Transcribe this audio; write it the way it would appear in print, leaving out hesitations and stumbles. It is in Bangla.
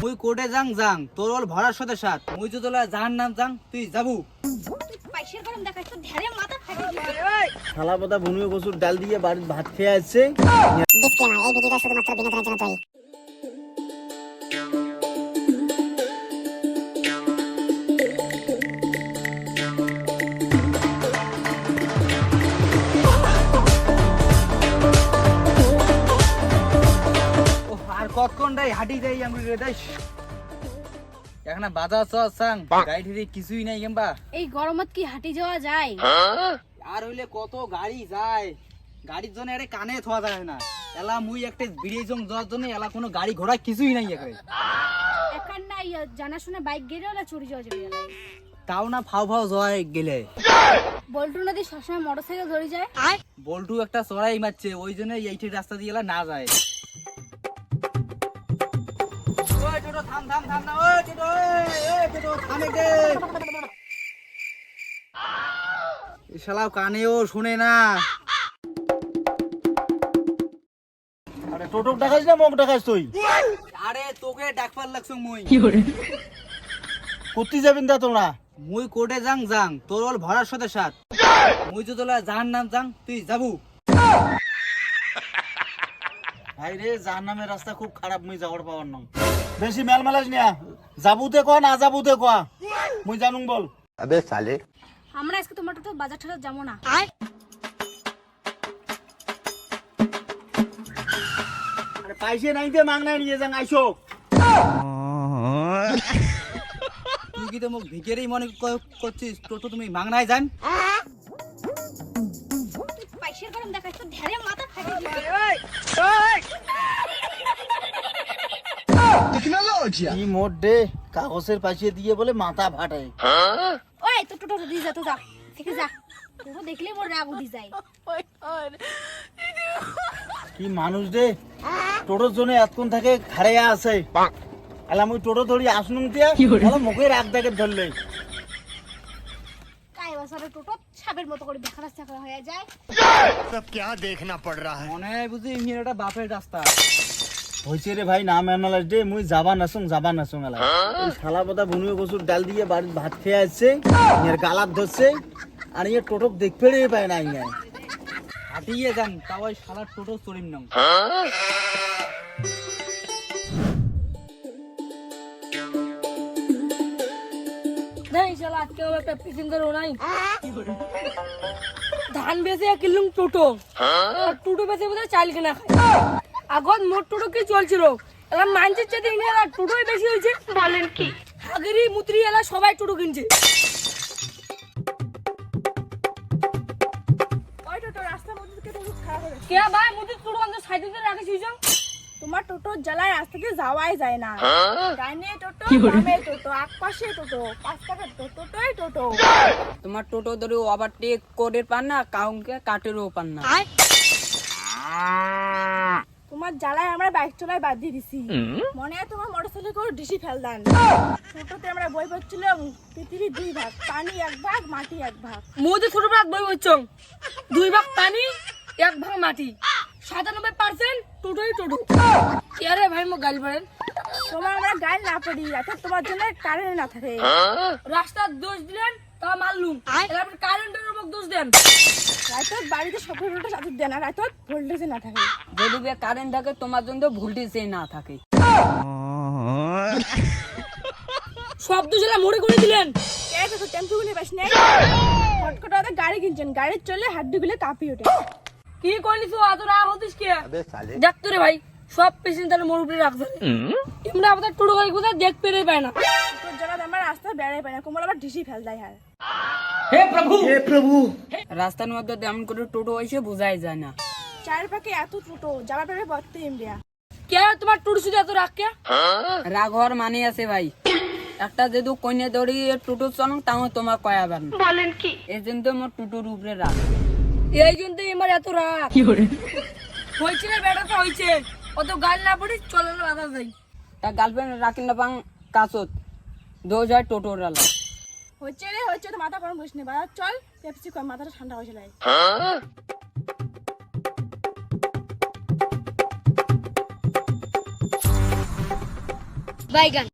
মুই কোটে যাং তোর ওল ভরার সাথে সাথ মুই তো তোলা জাহান নাম যাং তুই যাবু পাইশের গরম দেখাই তো ঢেরে মাথা ফাটি দিবে। শালা পাতা ভুনুয়ে কচুর ডাল দিয়ে বাড়ির ভাত খেয়ে আসছে। ডিসক্লেমার, এই ভিডিওটা শুধুমাত্র বিনোদনের জন্য তৈরি। আর কতক্ষণ যাই হাঁটি যাই আমি রে দাইস এখন বাজার চল সাং গাড়ি ঠেড়ি কিছুই নাই কেমবা এই গরমত কি হাঁটি যাওয়া যায়? আর হইলে কত গাড়ি যায় গাড়ির জন্য আরে কানে থোয়া যায় না এলা মুই একটা বিড়িয়ে জং যাওয়ার জন্য এলা কোনো গাড়ি ঘোড়া কিছুই নাই এখানে এখন না জানা শুনে বাইক গেলেও না চুরি যাওয়া যাবে না। তাও না ফাও ফাও জয় গেলে বল্টু নদী সবসময় মোটরসাইকেল ধরে যায়। বল্টু একটা চড়াই মারছে ওই জন্য এইটি রাস্তা দিয়ে এলা না যায় ওই টোটো থাম থাম থাম না ওই টোটো ওই টোটো থামে কে এই শালাও কানেও শুনে না আরে টোটো ডাকাইস না মোক ডাকাইস তুই? আরে তোকে ডাকবার লাগছ মুই কোথায় যাবেন দা তোমরা? মুই কোটে যাং তোর ওল ভরার সাথে সাথ মুই তো তোলা জাহান নাম যাং তুই যাবু ভাই রে জাহান্নামের রাস্তা খুব খারাপ, মুই যাওয়ার পাওয়ার নং। বেশি মেল মেলাস নিয়া যাবুতে কয়া না যাবুতে কয়া মুই জানুম বল। अबे साले আমরা আজকে তোমার তো বাজার ঠাজার যাবো না। আরে পাইছে নাইতে মাংনাই নিয়ে যাং আইসো। তুই কি তো মোক ভিকেরই মনে করছিস টোটো তুমি মাংনায় যান পাইশের গরম দেখাই তো ঢেরে মাথা ফাটি দিবে। কি মোট দে কাগজের পাশে দিয়ে বলে মাথা ফাটায়। ওই তো টোটো দিয়ে যা তো যা ঠিক যা টোটো দেখলেই মোর রাগ উঠি যায়। কি মানুষ দে টোটোর জন্য এতক্ষণ থাকে খাড়াইয়া আছে এলা মুই টোটো ধরি আসনুম দিয়া এলা মুখের এক দাগে ধরলে কাই বছরে টোটো সাপের মতো করে দেখা রাস্তা হয়ে যায়। सब क्या देखना पड़ रहा है। মনে হয় বুঝি ইমির একটা বাপের রাস্তা হইছে রে ভাই না মেনালাস দে মুই যাবা নাসুং এলা এই শালা পাতা ভুনুয়ে কচুর ডাল দিয়ে বাড়ির ভাত খেয়ে আসছে এর গালাত ধরছে আর ইয়ে টোটো দেখতে রে পায় না ইয়া হাঁটিয়ে যান তাও ওই শালার টোটো চড়িম নাম नहीं चला आज के একটা প্যাসেঞ্জার নাই ধান বেচে কিলুম টোটো আর টোটো বেচে বোধহয় চাল কেনা খায় আগত মোট টোটো কি চলছিল এলা মানছে চেতে ইনে আর টোটোই বেশি হয়েছে বলেন কি আগেরই মুত্রি এলা সবাই টোটো কিনছে ওই টোটো রাস্তার মধ্যে থেকে টোটো খারাপ হয়ে কে ভাই মুতি টোটো আনতে সাইকেল রাখিস তোমার টোটো জ্বালায় রাস্তা দিয়ে যাওয়াই যায় না ডাইনে টোটো বামে টোটো একপাশে টোটো পাঁচ টাকার টোটোই টোটো তোমার টোটো ধরে ওভারটেক করে পান না কাউকে কাটেরও পান না তোমার জ্বালায় আমরা বাইক চলাই বাদ দিয়ে দিছি মনে হয় তোমার মোটরসাইকেল করে ডিসি ফেল দেন ছোটতে আমরা বই পড়ছিলাম পৃথিবীর দুই ভাগ পানি এক ভাগ মাটি এক ভাগ মুতি ছোট ভাগ বই হচ্ছং 2 ভাগ পানি 1 ভাগ মাটি 97% টোটোই টোটো কে রে ভাই মো গাল পড়েন তোমার আমরা গাড়ি না পড়ি রাতে তোমার জন্য কারেন্ট না থাকে রাস্তার দোষ দিলেন তা মারলুম এবার কারেন্টের উপর দোষ দেন রাতে বাড়িতে সকল ভোল্টেজ আছে দেন না রাতে ভোল্টেজ না থাকে যদি কারেন্ট থাকে তোমার জন্য ভোল্টেজে না থাকে শব্দ জেলা মোড়ে করে দিলেন কে তো টেম্পু গুলি বাস নেই হটকটাতে গাড়ি কিনছেন গাড়ি চলে হাড্ডি গুলি কাঁপি ওঠে কি কইলিস এত রাগ হতিস কে अबे साले দেখতো রে ভাই সব পেশেন্টার মোর উপরে রাখছে আমরা আমাদের টোটো গাড়ি কোথাও দেখ পেরে পায় না তোর জায়গা আমার রাস্তা বেড়াই পায় না কোমল আবার ডিসি ফেল দেয় আর হে প্রভু রাস্তার মধ্যে তেমন করে টোটো এসে বোঝাই যায় না চার পাকে এত টোটো যাবার পরে বলতে ইন্ডিয়া কে তোমার টোটো শুধু এত রাগ কে রাগ হওয়ার মানে আছে ভাই একটা যেহেতু কন্যা দড়ি টোটো চলং তাও তোমার কয়াবার না বলেন কি এই জন্য তো আমার টোটোর উপরে রাগ এই জন্য আমার এত রাগ হয়েছে রে বেটাটা হয়েছে অত গাল না পড়ি চলে বাধা যাই তা গার্লফ্রেন্ড রাখি না পাং কাছত দো যায় টোটোর আলা হচ্ছে রে হচ্ছে তো মাথা গরম করিস নি বাজার চল পেপসি কর মাথাটা ঠান্ডা হয়ে যায় বাইগান।